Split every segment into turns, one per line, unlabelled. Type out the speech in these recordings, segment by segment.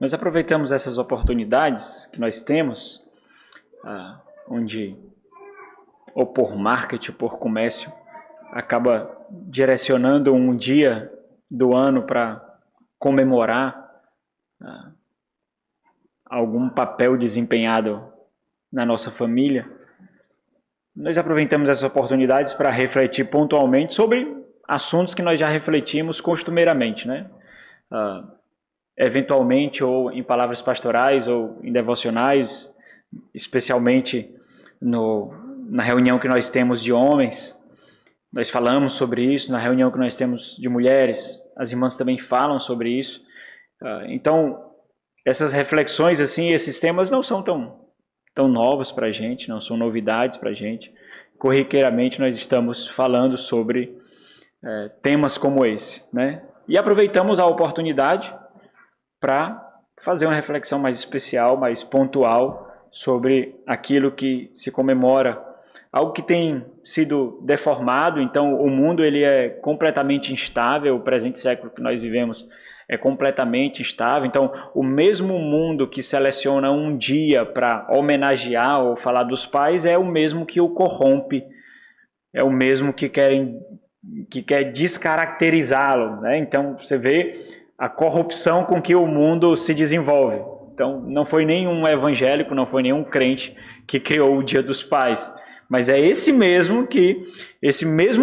Nós aproveitamos essas oportunidades que nós temos, onde ou por marketing, ou por comércio, acaba direcionando um dia do ano para comemorar algum papel desempenhado na nossa família. Nós aproveitamos essas oportunidades para refletir pontualmente sobre assuntos que nós já refletimos costumeiramente, né? Eventualmente, ou em palavras pastorais, ou em devocionais, especialmente na reunião que nós temos de homens, nós falamos sobre isso. Na reunião que nós temos de mulheres, as irmãs também falam sobre isso. Então, essas reflexões, assim, esses temas não são tão novos para a gente, não são novidades para a gente. Corriqueiramente nós estamos falando sobre temas como esse, né? E aproveitamos a oportunidade para fazer uma reflexão mais especial, mais pontual sobre aquilo que se comemora, algo que tem sido deformado. Então o mundo ele é completamente instável, o presente século que nós vivemos é completamente instável. Então o mesmo mundo que seleciona um dia para homenagear ou falar dos pais é o mesmo que o corrompe, é o mesmo que quer descaracterizá-lo, né? Então você vê a corrupção com que o mundo se desenvolve. Então não foi nenhum evangélico, não foi nenhum crente que criou o Dia dos Pais, mas é esse mesmo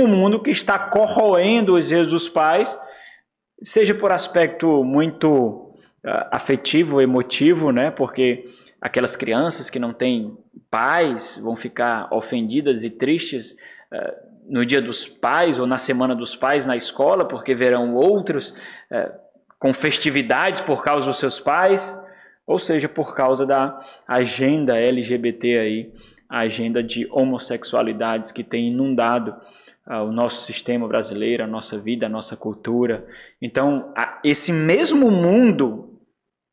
mundo que está corroendo os Dias dos Pais, seja por aspecto muito afetivo, emotivo, né? Porque aquelas crianças que não têm pais vão ficar ofendidas e tristes no Dia dos Pais ou na Semana dos Pais na escola, porque verão outros com festividades por causa dos seus pais, ou seja, por causa da agenda LGBT aí, a agenda de homossexualidades que tem inundado o nosso sistema brasileiro, a nossa vida, a nossa cultura. Então, esse mesmo mundo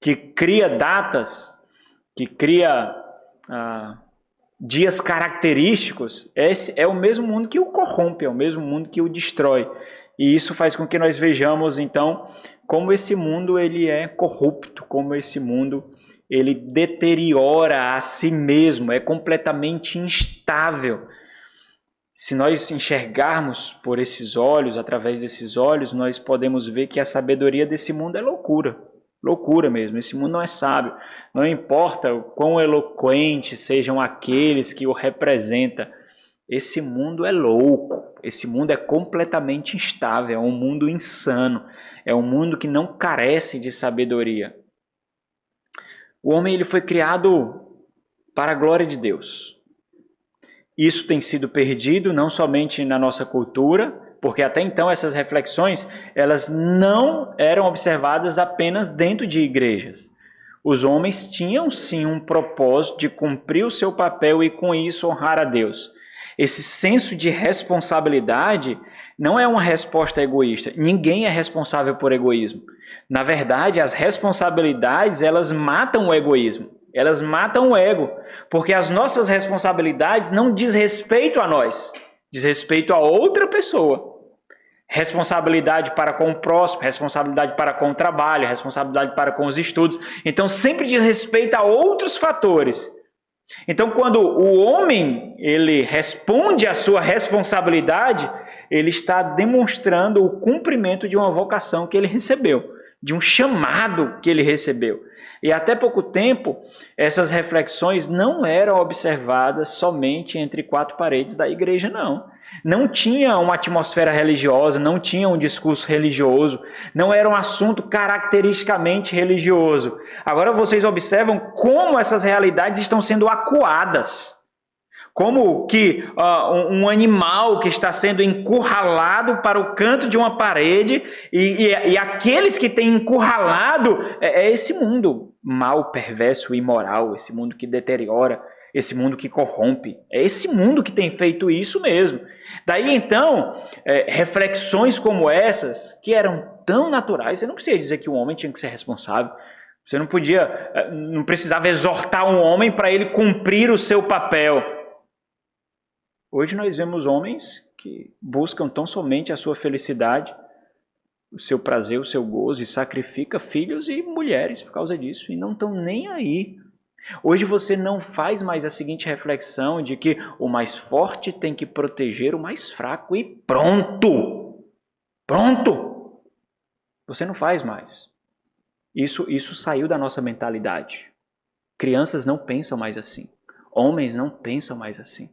que cria datas, que cria dias característicos, esse é o mesmo mundo que o corrompe, é o mesmo mundo que o destrói. E isso faz com que nós vejamos, então, como esse mundo ele é corrupto, como esse mundo ele deteriora a si mesmo, é completamente instável. Se nós enxergarmos por esses olhos, através desses olhos, nós podemos ver que a sabedoria desse mundo é loucura. Loucura mesmo, esse mundo não é sábio. Não importa o quão eloquentes sejam aqueles que o representam, esse mundo é louco, esse mundo é completamente instável, é um mundo insano, é um mundo que não carece de sabedoria. O homem ele foi criado para a glória de Deus. Isso tem sido perdido não somente na nossa cultura, porque até então essas reflexões elas não eram observadas apenas dentro de igrejas. Os homens tinham sim um propósito de cumprir o seu papel e com isso honrar a Deus. Esse senso de responsabilidade não é uma resposta egoísta. Ninguém é responsável por egoísmo. Na verdade, as responsabilidades elas matam o egoísmo. Elas matam o ego, porque as nossas responsabilidades não diz respeito a nós, diz respeito a outra pessoa. Responsabilidade para com o próximo, responsabilidade para com o trabalho, responsabilidade para com os estudos. Então, sempre diz respeito a outros fatores. Então, quando o homem ele responde à sua responsabilidade, ele está demonstrando o cumprimento de uma vocação que ele recebeu, de um chamado que ele recebeu. E até pouco tempo, essas reflexões não eram observadas somente entre quatro paredes da igreja, não. Não tinha uma atmosfera religiosa, não tinha um discurso religioso, não era um assunto caracteristicamente religioso. Agora vocês observam como essas realidades estão sendo acuadas. Como que um animal que está sendo encurralado para o canto de uma parede e aqueles que têm encurralado é esse mundo mal, perverso, imoral, esse mundo que deteriora, esse mundo que corrompe. É esse mundo que tem feito isso mesmo. Daí então, reflexões como essas, que eram tão naturais, você não precisa dizer que o homem tinha que ser responsável. Você não precisava exortar um homem para ele cumprir o seu papel. Hoje nós vemos homens que buscam tão somente a sua felicidade, o seu prazer, o seu gozo e sacrifica filhos e mulheres por causa disso e não estão nem aí. Hoje você não faz mais a seguinte reflexão de que o mais forte tem que proteger o mais fraco e pronto! Pronto! Você não faz mais. Isso saiu da nossa mentalidade. Crianças não pensam mais assim. Homens não pensam mais assim.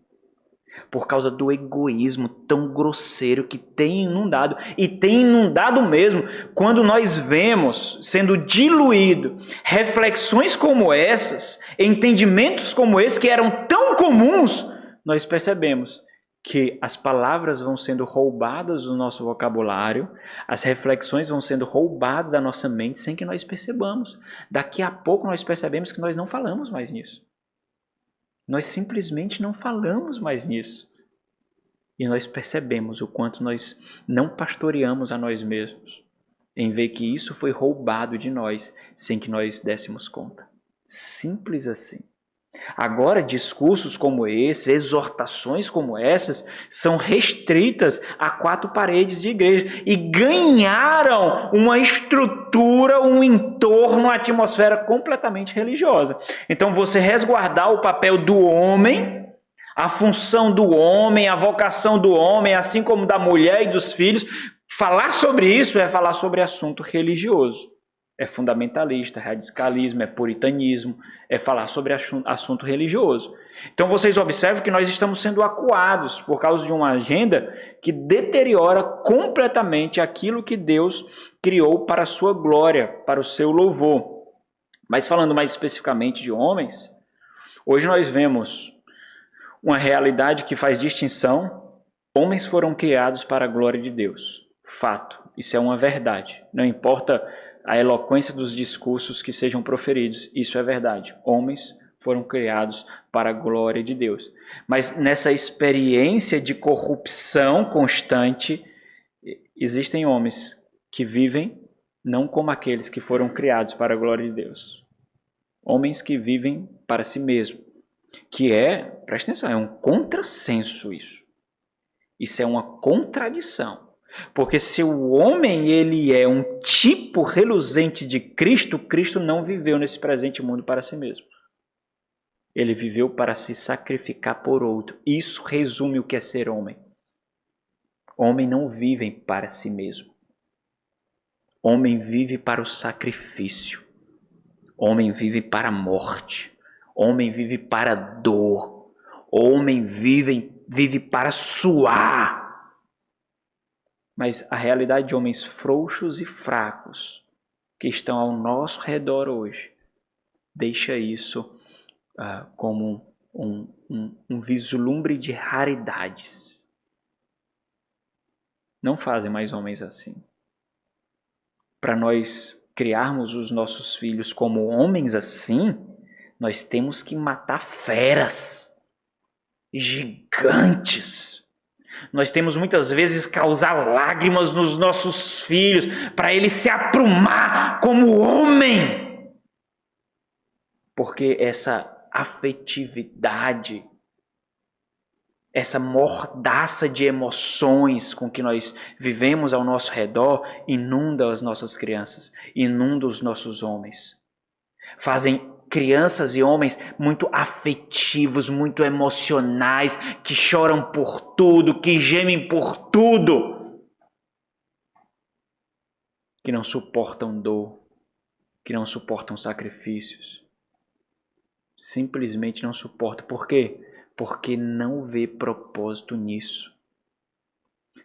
Por causa do egoísmo tão grosseiro que tem inundado. E tem inundado mesmo. Quando nós vemos sendo diluído reflexões como essas, entendimentos como esse que eram tão comuns, nós percebemos que as palavras vão sendo roubadas do nosso vocabulário, as reflexões vão sendo roubadas da nossa mente sem que nós percebamos. Daqui a pouco nós percebemos que nós não falamos mais nisso. Nós simplesmente não falamos mais nisso. E nós percebemos o quanto nós não pastoreamos a nós mesmos, em ver que isso foi roubado de nós sem que nós dessemos conta. Simples assim. Agora, discursos como esse, exortações como essas, são restritas a 4 paredes de igreja e ganharam uma estrutura, um entorno, uma atmosfera completamente religiosa. Então, você resguardar o papel do homem, a função do homem, a vocação do homem, assim como da mulher e dos filhos, falar sobre isso é falar sobre assunto religioso. É fundamentalista, é radicalismo, é puritanismo, é falar sobre assunto religioso. Então vocês observam que nós estamos sendo acuados por causa de uma agenda que deteriora completamente aquilo que Deus criou para a sua glória, para o seu louvor. Mas falando mais especificamente de homens, hoje nós vemos uma realidade que faz distinção. Homens foram criados para a glória de Deus. Fato, isso é uma verdade. Não importa a eloquência dos discursos que sejam proferidos, isso é verdade. Homens foram criados para a glória de Deus. Mas nessa experiência de corrupção constante, existem homens que vivem não como aqueles que foram criados para a glória de Deus. Homens que vivem para si mesmo. Que presta atenção, é um contrassenso isso. Isso é uma contradição. Porque se o homem ele é um tipo reluzente de Cristo, Cristo não viveu nesse presente mundo para si mesmo. Ele viveu para se sacrificar por outro. Isso resume o que é ser homem. Homem não vive para si mesmo. Homem vive para o sacrifício. Homem vive para a morte. Homem vive para a dor. Homem vive para suar. Mas a realidade de homens frouxos e fracos que estão ao nosso redor hoje deixa isso como um vislumbre de raridades. Não fazem mais homens assim. Para nós criarmos os nossos filhos como homens assim, nós temos que matar feras gigantes. Nós temos muitas vezes causar lágrimas nos nossos filhos para ele se aprumar como homem. Porque essa afetividade, essa mordaça de emoções com que nós vivemos ao nosso redor inunda as nossas crianças, inunda os nossos homens. Fazem crianças e homens muito afetivos, muito emocionais, que choram por tudo, que gemem por tudo, que não suportam dor, que não suportam sacrifícios. Simplesmente não suportam. Por quê? Porque não vê propósito nisso.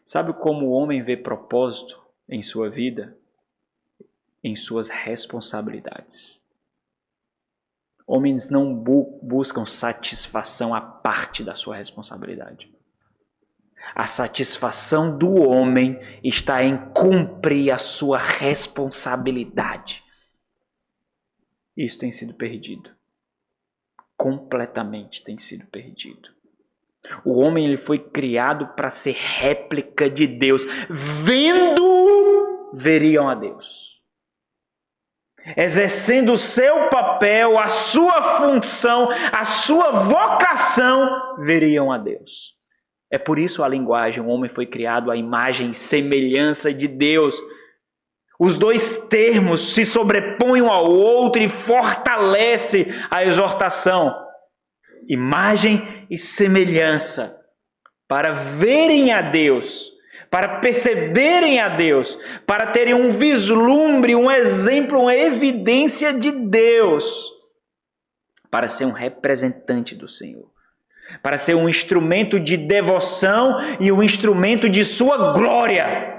Sabe como o homem vê propósito em sua vida? Em suas responsabilidades. Homens não buscam satisfação à parte da sua responsabilidade. A satisfação do homem está em cumprir a sua responsabilidade. Isso tem sido perdido. Completamente tem sido perdido. O homem ele foi criado para ser réplica de Deus. Vendo, veriam a Deus. Exercendo o seu papel, a sua função, a sua vocação, veriam a Deus. É por isso a linguagem, o homem foi criado à imagem e semelhança de Deus. Os dois termos se sobrepõem um ao outro e fortalece a exortação. Imagem e semelhança, para verem a Deus, para perceberem a Deus, para terem um vislumbre, um exemplo, uma evidência de Deus, para ser um representante do Senhor, para ser um instrumento de devoção e um instrumento de sua glória.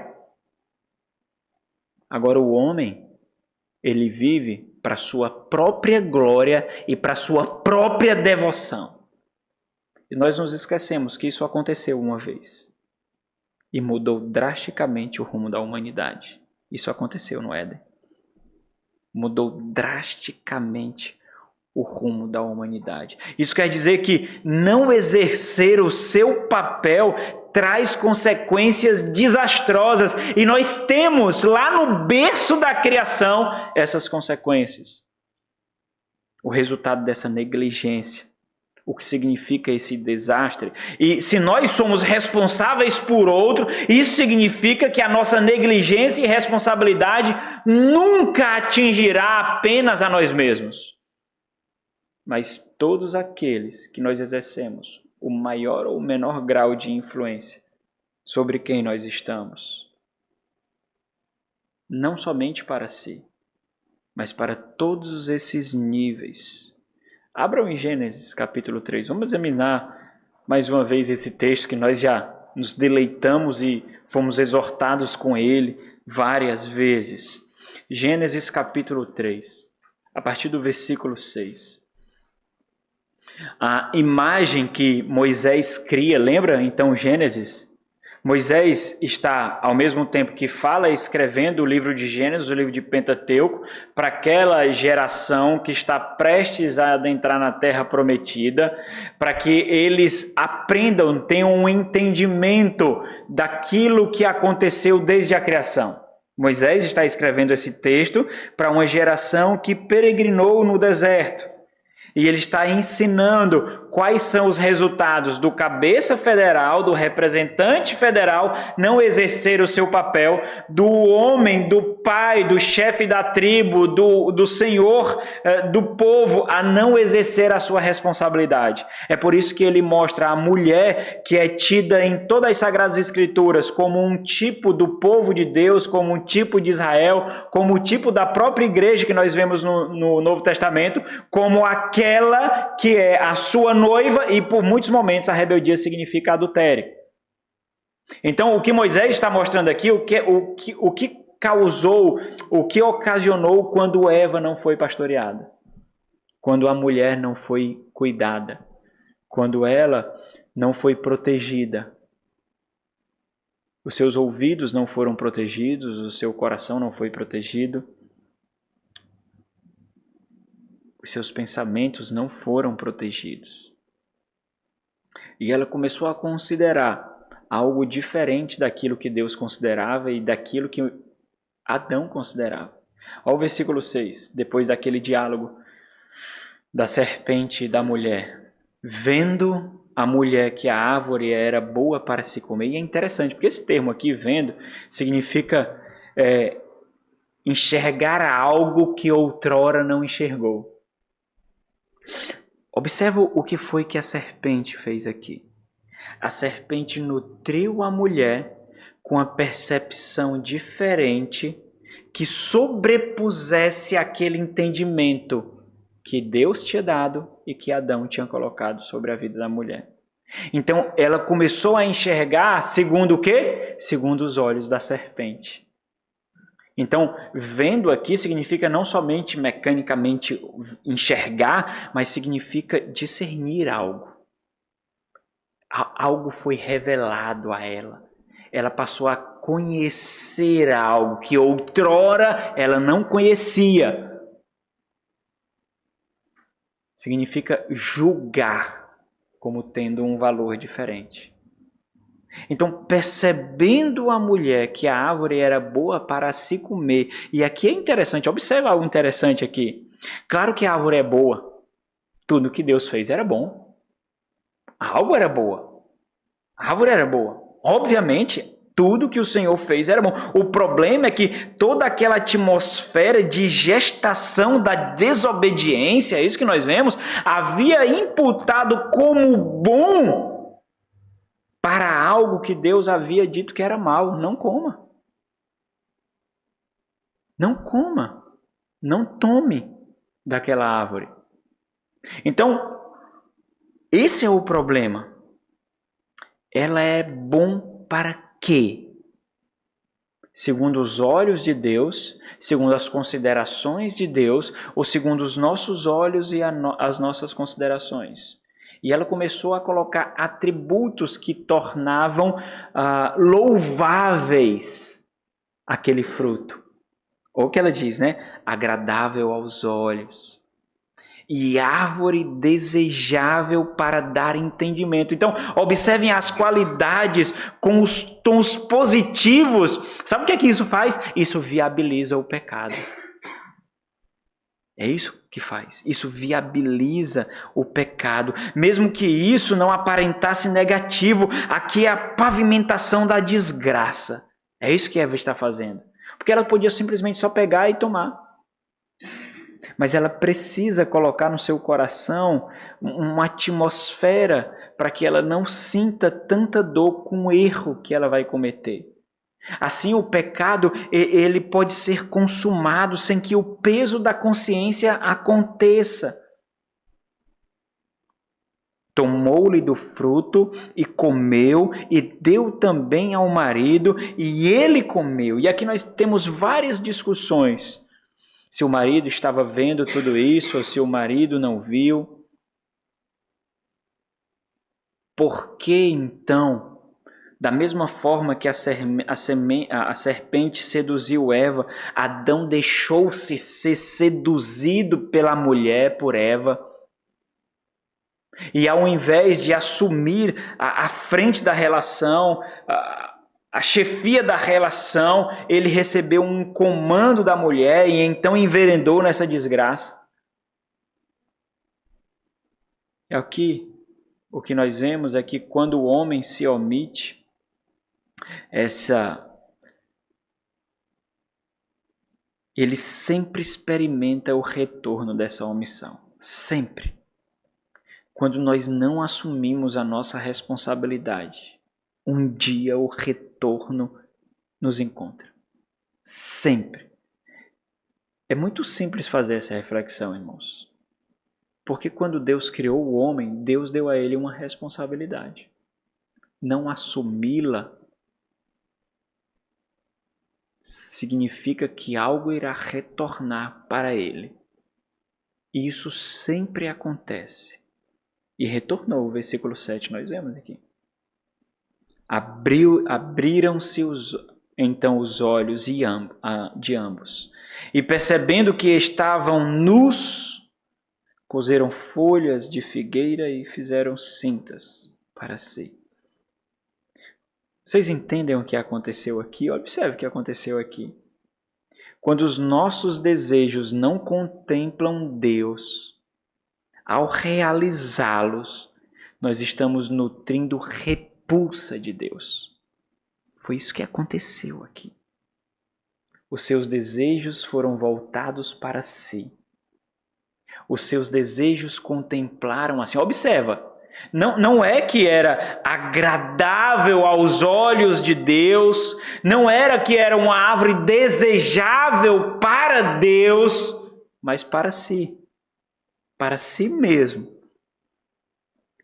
Agora o homem, ele vive para sua própria glória e para sua própria devoção. E nós nos esquecemos que isso aconteceu uma vez e mudou drasticamente o rumo da humanidade. Isso aconteceu no Éden. Mudou drasticamente o rumo da humanidade. Isso quer dizer que não exercer o seu papel traz consequências desastrosas. E nós temos lá no berço da criação essas consequências. O resultado dessa negligência. O que significa esse desastre. E se nós somos responsáveis por outro, isso significa que a nossa negligência e responsabilidade nunca atingirá apenas a nós mesmos, mas todos aqueles que nós exercemos o maior ou menor grau de influência sobre quem nós estamos. Não somente para si, mas para todos esses níveis. Abram em Gênesis capítulo 3. Vamos examinar mais uma vez esse texto que nós já nos deleitamos e fomos exortados com ele várias vezes. Gênesis capítulo 3, a partir do versículo 6. A imagem que Moisés cria, lembra então Gênesis? Moisés está, ao mesmo tempo que fala, escrevendo o livro de Gênesis, o livro de Pentateuco, para aquela geração que está prestes a adentrar na terra prometida, para que eles aprendam, tenham um entendimento daquilo que aconteceu desde a criação. Moisés está escrevendo esse texto para uma geração que peregrinou no deserto. E ele está ensinando quais são os resultados do cabeça federal, do representante federal, não exercer o seu papel, do homem, do pai, do chefe da tribo, do senhor do povo, a não exercer a sua responsabilidade. É por isso que ele mostra a mulher, que é tida em todas as Sagradas Escrituras como um tipo do povo de Deus, como um tipo de Israel, como o tipo da própria igreja que nós vemos no Novo Testamento, como aquela que é a sua noiva, e por muitos momentos a rebeldia significa adultério. Então, o que Moisés está mostrando aqui, o que causou, o que ocasionou quando Eva não foi pastoreada, quando a mulher não foi cuidada, quando ela não foi protegida. Os seus ouvidos não foram protegidos, o seu coração não foi protegido. Os seus pensamentos não foram protegidos. E ela começou a considerar algo diferente daquilo que Deus considerava e daquilo que Adão considerava. Olha o versículo 6, depois daquele diálogo da serpente e da mulher. Vendo a mulher que a árvore era boa para se comer. E é interessante, porque esse termo aqui, vendo, significa enxergar algo que outrora não enxergou. Observa o que foi que a serpente fez aqui. A serpente nutriu a mulher com a percepção diferente que sobrepusesse aquele entendimento que Deus tinha dado e que Adão tinha colocado sobre a vida da mulher. Então ela começou a enxergar segundo o quê? Segundo os olhos da serpente. Então, vendo aqui significa não somente mecanicamente enxergar, mas significa discernir algo. Algo foi revelado a ela. Ela passou a conhecer algo que outrora ela não conhecia. Significa julgar como tendo um valor diferente. Então, percebendo a mulher que a árvore era boa para se comer, e aqui é interessante, observa algo interessante aqui. Claro que a árvore é boa, tudo que Deus fez era bom. A árvore era boa, obviamente, Tudo que o Senhor fez era bom. O problema é que toda aquela atmosfera de gestação da desobediência, é isso que nós vemos, havia imputado como bom para algo que Deus havia dito que era mal. Não coma. Não coma. Não tome daquela árvore. Então, esse é o problema. Ela é bom para quê? Segundo os olhos de Deus, segundo as considerações de Deus, ou segundo os nossos olhos e as nossas considerações. E ela começou a colocar atributos que tornavam louváveis aquele fruto. Ou o que ela diz, né? Agradável aos olhos. E árvore desejável para dar entendimento. Então, observem as qualidades com os tons positivos. Sabe o que é que isso faz? Isso viabiliza o pecado. É isso que faz. Isso viabiliza o pecado. Mesmo que isso não aparentasse negativo, aqui é a pavimentação da desgraça. É isso que Eva está fazendo. Porque ela podia simplesmente só pegar e tomar. Mas ela precisa colocar no seu coração uma atmosfera para que ela não sinta tanta dor com o erro que ela vai cometer. Assim, o pecado ele pode ser consumado sem que o peso da consciência aconteça. Tomou-lhe do fruto e comeu e deu também ao marido e ele comeu. E aqui nós temos várias discussões. Se o marido estava vendo tudo isso, ou se o marido não viu. Por que então, da mesma forma que a serpente seduziu Eva, Adão deixou-se ser seduzido pela mulher por Eva? E ao invés de assumir a frente da relação, a chefia da relação, ele recebeu um comando da mulher e então enveredou nessa desgraça. O que nós vemos é que quando o homem se omite, ele sempre experimenta o retorno dessa omissão. Sempre. Quando nós não assumimos a nossa responsabilidade, um dia o retorno nos encontra. Sempre. É muito simples fazer essa reflexão, irmãos. Porque quando Deus criou o homem, Deus deu a ele uma responsabilidade. Não assumi-la significa que algo irá retornar para ele. E isso sempre acontece. E retornou, o versículo 7 nós vemos aqui. Abriram-se então os olhos de ambos. E percebendo que estavam nus, cozeram folhas de figueira e fizeram cintas para si. Vocês entendem o que aconteceu aqui? Observe o que aconteceu aqui. Quando os nossos desejos não contemplam Deus, ao realizá-los, nós estamos nutrindo repulsa de Deus. Foi isso que aconteceu aqui. Os seus desejos foram voltados para si. Os seus desejos contemplaram assim. Observa, não é que era agradável aos olhos de Deus, não era que era uma árvore desejável para Deus, mas para si mesmo.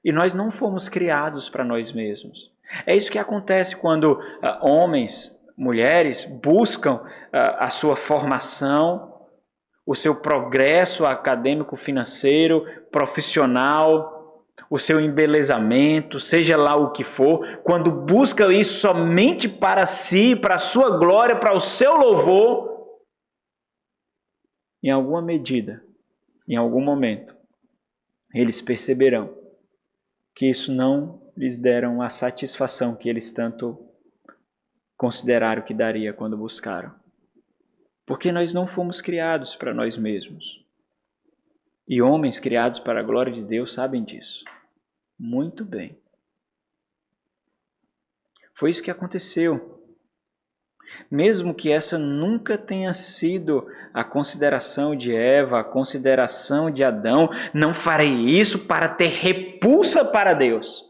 E nós não fomos criados para nós mesmos. É isso que acontece quando homens, mulheres buscam a sua formação, o seu progresso acadêmico, financeiro, profissional, o seu embelezamento, seja lá o que for, quando busca isso somente para si, para a sua glória, para o seu louvor, em alguma medida, em algum momento, eles perceberão que isso não lhes deram a satisfação que eles tanto consideraram que daria quando buscaram. Porque nós não fomos criados para nós mesmos. E homens criados para a glória de Deus sabem disso. Muito bem. Foi isso que aconteceu. Mesmo que essa nunca tenha sido a consideração de Eva, a consideração de Adão, não farei isso para ter repulsa para Deus.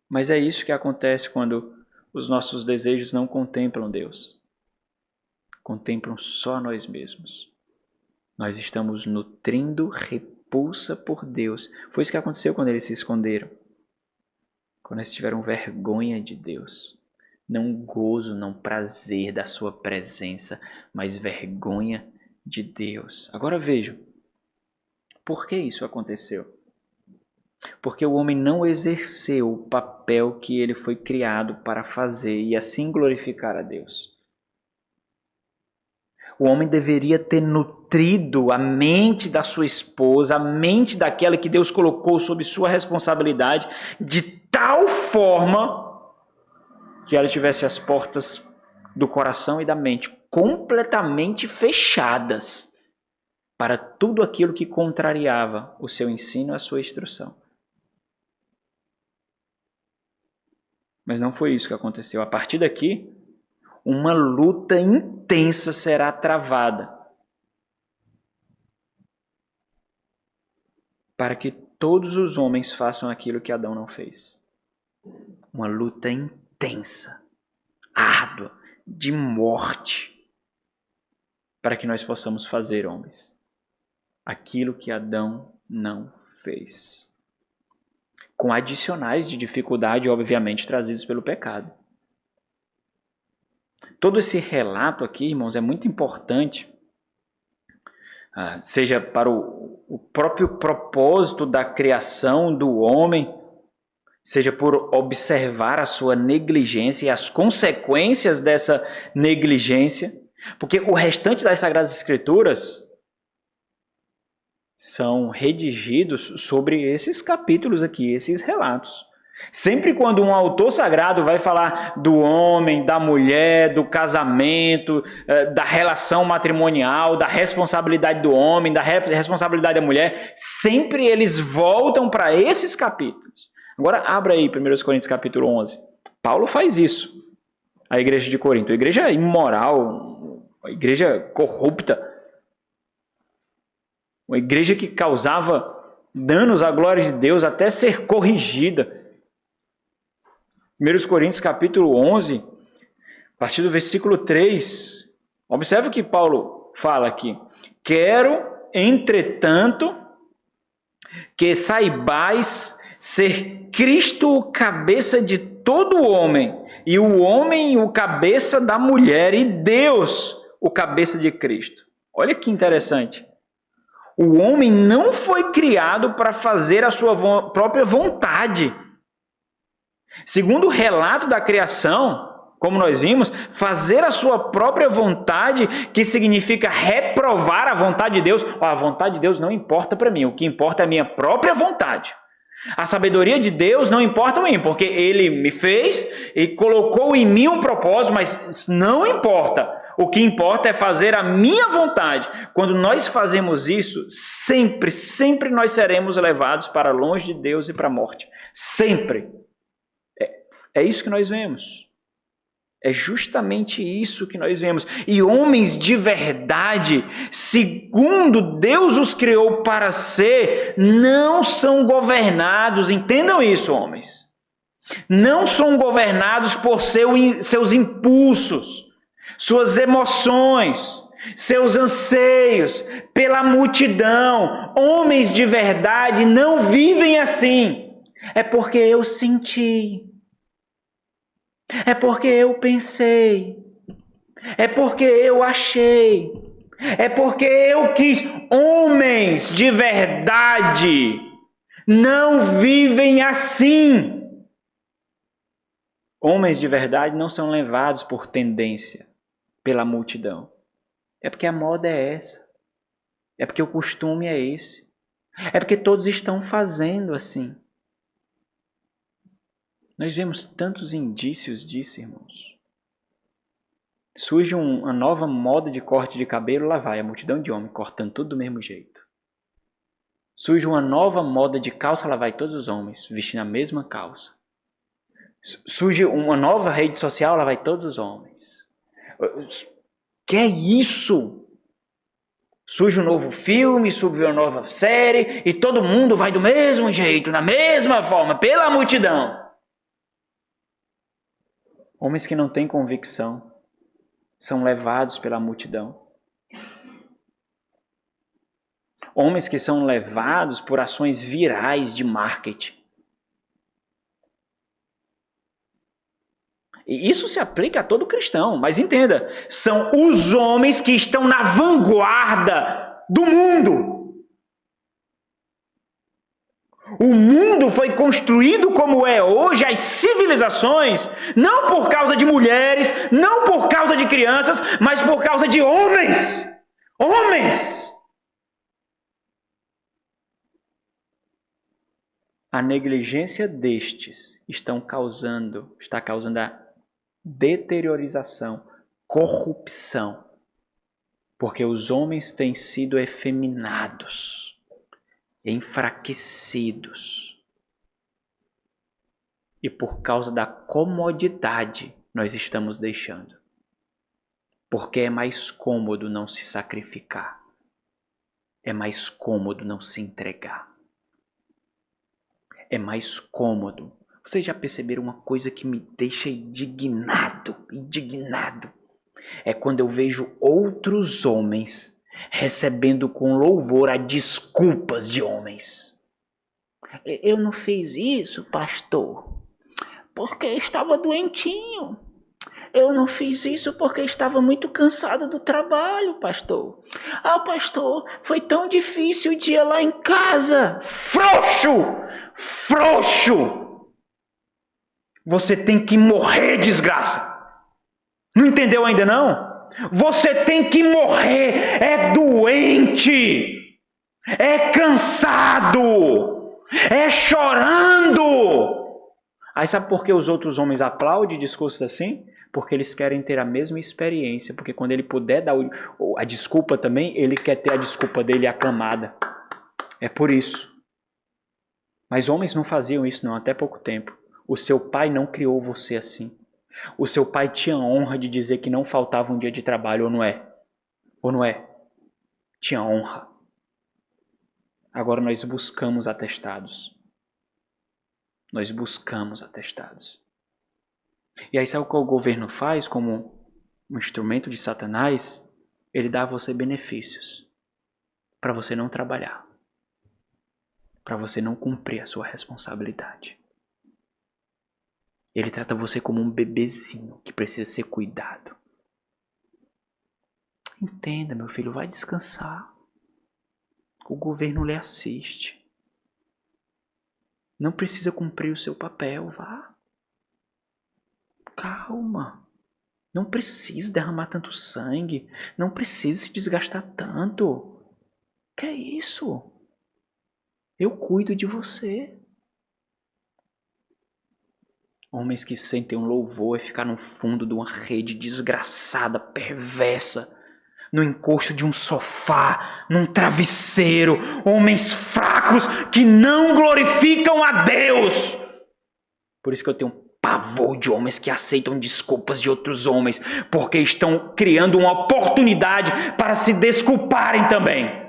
Mas é isso que acontece quando os nossos desejos não contemplam Deus. Contemplam só nós mesmos. Nós estamos nutrindo repulsa por Deus. Foi isso que aconteceu quando eles se esconderam. Quando eles tiveram vergonha de Deus. Não gozo, não prazer da sua presença, mas vergonha de Deus. Agora vejam, por que isso aconteceu? Porque o homem não exerceu o papel que ele foi criado para fazer e assim glorificar a Deus. O homem deveria ter nutrido a mente da sua esposa, a mente daquela que Deus colocou sob sua responsabilidade, de tal forma que ela tivesse as portas do coração e da mente completamente fechadas para tudo aquilo que contrariava o seu ensino e a sua instrução. Mas não foi isso que aconteceu. A partir daqui, uma luta intensa será travada para que todos os homens façam aquilo que Adão não fez. Uma luta intensa, árdua, de morte, para que nós possamos fazer, homens, aquilo que Adão não fez. Com adicionais de dificuldade, obviamente, trazidos pelo pecado. Todo esse relato aqui, irmãos, é muito importante, seja para o próprio propósito da criação do homem, seja por observar a sua negligência e as consequências dessa negligência, porque o restante das Sagradas Escrituras são redigidos sobre esses capítulos aqui, esses relatos. Sempre quando um autor sagrado vai falar do homem, da mulher, do casamento, da relação matrimonial, da responsabilidade do homem, da responsabilidade da mulher, sempre eles voltam para esses capítulos. Agora abra aí 1 Coríntios capítulo 11. Paulo faz isso. A igreja de Corinto, a igreja imoral, a igreja corrupta, uma igreja que causava danos à glória de Deus até ser corrigida. 1 Coríntios capítulo 11, a partir do versículo 3, observe o que Paulo fala aqui. Quero, entretanto, que saibais ser Cristo o cabeça de todo o homem, e o homem o cabeça da mulher, e Deus o cabeça de Cristo. Olha que interessante. O homem não foi criado para fazer a sua própria vontade. Segundo o relato da criação, como nós vimos, fazer a sua própria vontade, que significa reprovar a vontade de Deus. A vontade de Deus não importa para mim, o que importa é a minha própria vontade. A sabedoria de Deus não importa em mim, porque Ele me fez e colocou em mim um propósito, mas isso não importa. O que importa é fazer a minha vontade. Quando nós fazemos isso, sempre nós seremos levados para longe de Deus e para a morte. Sempre. É isso que nós vemos. É justamente isso que nós vemos. E homens de verdade, segundo Deus os criou para ser, não são governados, entendam isso, homens. Não são governados por seus impulsos, suas emoções, seus anseios, pela multidão. Homens de verdade não vivem assim. É porque eu senti. É porque eu pensei. É porque eu achei. É porque eu quis. Homens de verdade não vivem assim. Homens de verdade não são levados por tendência, pela multidão. É porque a moda é essa. É porque o costume é esse. É porque todos estão fazendo assim. Nós vemos tantos indícios disso, irmãos. Surge uma nova moda de corte de cabelo, lá vai a multidão de homens cortando tudo do mesmo jeito. Surge uma nova moda de calça, lá vai todos os homens vestindo a mesma calça. Surge uma nova rede social, lá vai todos os homens. Que é isso? Surge um novo filme, surge uma nova série e todo mundo vai do mesmo jeito, na mesma forma, pela multidão. Homens que não têm convicção são levados pela multidão. Homens que são levados por ações virais de marketing. E isso se aplica a todo cristão, mas entenda, são os homens que estão na vanguarda do mundo. O mundo foi construído como é hoje, as civilizações, não por causa de mulheres, não por causa de crianças, mas por causa de homens. Homens! A negligência destes está causando a deteriorização, corrupção, porque os homens têm sido efeminados, enfraquecidos. E por causa da comodidade nós estamos deixando. Porque é mais cômodo não se sacrificar. É mais cômodo não se entregar. É mais cômodo. Vocês já perceberam uma coisa que me deixa indignado? É quando eu vejo outros homens recebendo com louvor as desculpas de homens. Eu não fiz isso, pastor, porque estava doentinho. Eu não fiz isso porque estava muito cansado do trabalho, pastor. Pastor, foi tão difícil o dia lá em casa. Frouxo! Você tem que morrer, desgraça. Não entendeu ainda não? Você tem que morrer. É doente. É cansado. É chorando. Aí sabe por que os outros homens aplaudem discursos assim? Porque eles querem ter a mesma experiência. Porque quando ele puder dar a desculpa também, ele quer ter a desculpa dele aclamada. É por isso. Mas homens não faziam isso não, até pouco tempo. O seu pai não criou você assim. O seu pai tinha a honra de dizer que não faltava um dia de trabalho, ou não é? Ou não é? Tinha honra. Agora nós buscamos atestados. Nós buscamos atestados. E aí sabe o que o governo faz como um instrumento de Satanás? Ele dá a você benefícios para você não trabalhar. Para você não cumprir a sua responsabilidade. Ele trata você como um bebezinho que precisa ser cuidado. Entenda, meu filho, vai descansar. O governo lhe assiste. Não precisa cumprir o seu papel, vá. Calma. Não precisa derramar tanto sangue. Não precisa se desgastar tanto. Que é isso? Eu cuido de você. Homens que sentem um louvor e ficar no fundo de uma rede desgraçada, perversa, no encosto de um sofá, num travesseiro. Homens fracos que não glorificam a Deus. Por isso que eu tenho um pavor de homens que aceitam desculpas de outros homens, porque estão criando uma oportunidade para se desculparem também.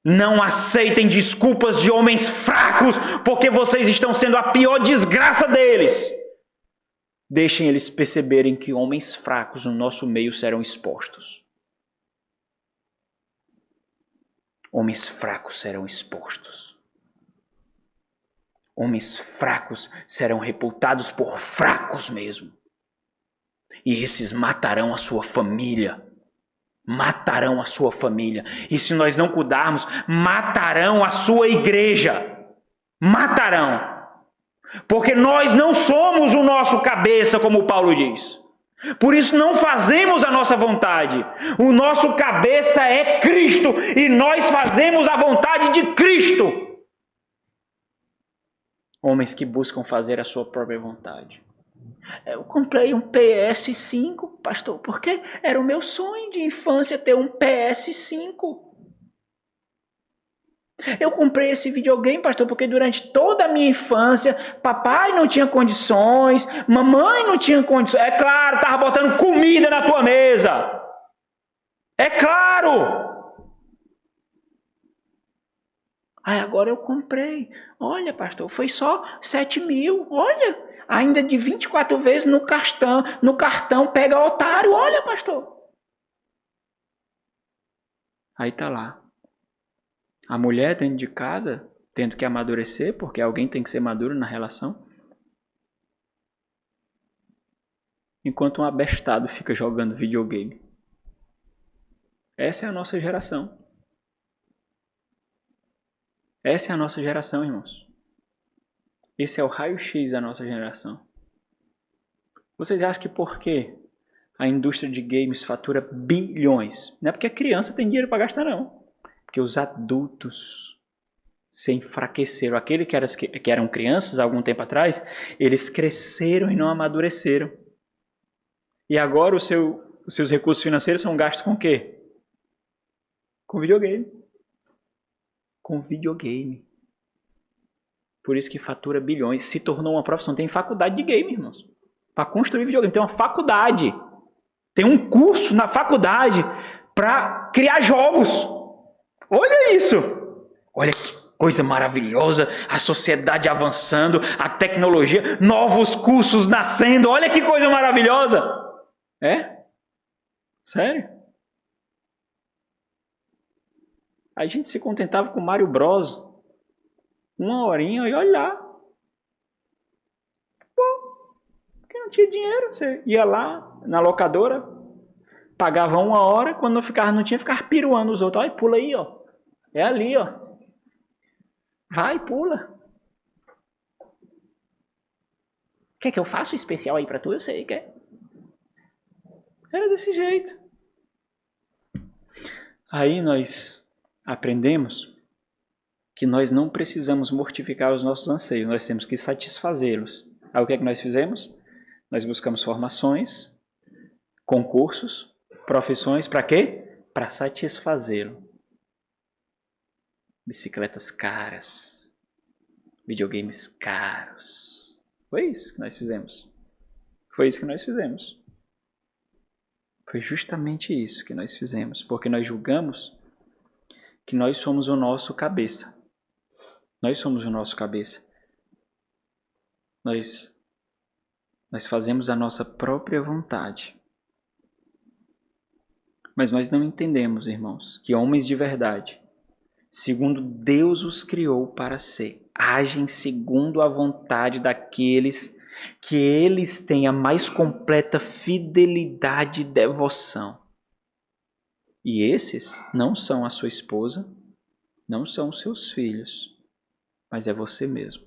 Não aceitem desculpas de homens fracos, porque vocês estão sendo a pior desgraça deles. Deixem eles perceberem que homens fracos no nosso meio serão expostos. Homens fracos serão expostos. Homens fracos serão reputados por fracos mesmo. E esses matarão a sua família. Matarão a sua família. E se nós não cuidarmos, matarão a sua igreja. Matarão. Porque nós não somos o nosso cabeça, como Paulo diz. Por isso não fazemos a nossa vontade. O nosso cabeça é Cristo e nós fazemos a vontade de Cristo. Homens que buscam fazer a sua própria vontade. Eu comprei um PS5, pastor, porque era o meu sonho de infância ter um PS5. Eu comprei esse videogame, pastor, porque durante toda a minha infância, papai não tinha condições, mamãe não tinha condições. É claro, estava botando comida na tua mesa. É claro. Aí agora eu comprei. Olha, pastor, foi só 7.000. Olha, ainda de 24 vezes no cartão pega otário. Olha, pastor. Aí tá lá. A mulher dentro de casa, tendo que amadurecer, porque alguém tem que ser maduro na relação. Enquanto um abestado fica jogando videogame. Essa é a nossa geração. Essa é a nossa geração, irmãos. Esse é o raio-x da nossa geração. Vocês acham que por quê a indústria de games fatura bilhões? Não é porque a criança tem dinheiro para gastar, não. Porque os adultos se enfraqueceram. Aqueles que eram crianças há algum tempo atrás, eles cresceram e não amadureceram. E agora os seus recursos financeiros são gastos com o quê? Com videogame. Com videogame. Por isso que fatura bilhões. Se tornou uma profissão. Tem faculdade de game, irmãos. Para construir videogame. Tem uma faculdade. Tem um curso na faculdade para criar jogos. Olha isso. Olha que coisa maravilhosa. A sociedade avançando. A tecnologia. Novos cursos nascendo. Olha que coisa maravilhosa. É? Sério? A gente se contentava com Mario Bros. Uma horinha e olha lá. Porque não tinha dinheiro. Você ia lá na locadora, pagava 1 hora, quando não tinha, ficava piruando os outros. Olha, pula aí, ó. É ali, ó. Vai, pula. Quer que eu faça um especial aí pra tu? Eu sei, quer. Era desse jeito. Aí nós aprendemos que nós não precisamos mortificar os nossos anseios, nós temos que satisfazê-los. Aí o que é que nós fizemos? Nós buscamos formações, concursos, profissões, para quê? Para satisfazê-lo. Bicicletas caras, videogames caros. Foi isso que nós fizemos. Foi isso que nós fizemos. Foi justamente isso que nós fizemos, porque nós julgamos que nós somos o nosso cabeça. Nós somos o nosso cabeça. Nós fazemos a nossa própria vontade. Mas nós não entendemos, irmãos, que homens de verdade, segundo Deus os criou para ser, agem segundo a vontade daqueles que eles têm a mais completa fidelidade e devoção. E esses não são a sua esposa, não são os seus filhos, mas é você mesmo.